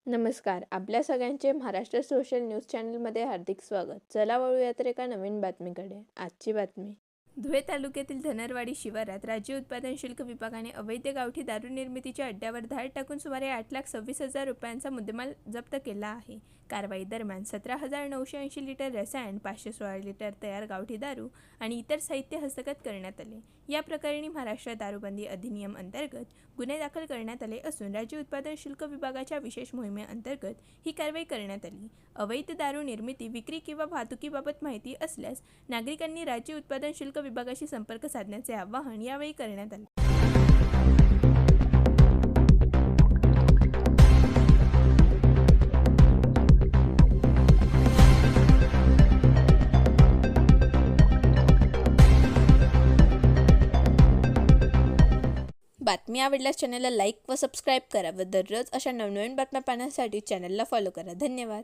नमस्कार. आपल्या सगळ्यांचे महाराष्ट्र सोशल न्यूज चॅनलमध्ये हार्दिक स्वागत. चला वळूयात एका नवीन बातमीकडे. आजची बातमी. धुळे तालुक्यातील धनरवाडी शिवारात राज्य उत्पादन शुल्क विभागाने अवैध गावठी दारू निर्मितीच्या अड्ड्यावर धाड टाकून सुमारे 8,26,000 रुपयांचा मुद्देमाल जप्त केला आहे. कारवाई दरम्यान 17,980 लिटर रसायन, 516 लिटर तयार गावठी दारू आणि इतर साहित्य हस्तगत करण्यात आले. या प्रकरणी महाराष्ट्र दारूबंदी अधिनियम अंतर्गत गुन्हे दाखल करण्यात आले असून राज्य उत्पादन शुल्क विभागाच्या विशेष मोहिमेअंतर्गत ही कारवाई करण्यात आली. अवैध दारू निर्मिती, विक्री किंवा वाहतुकीबाबत माहिती असल्यास नागरिकांनी राज्य उत्पादन शुल्क विभागाशी संपर्क साधण्याचे आवाहन यावेळी करण्यात आले. बातमी आवडल्यास चॅनलला लाईक व सबस्क्राईब करा व दररोज अशा नवनवीन बातम्या पाहण्यासाठी चॅनलला फॉलो करा. धन्यवाद.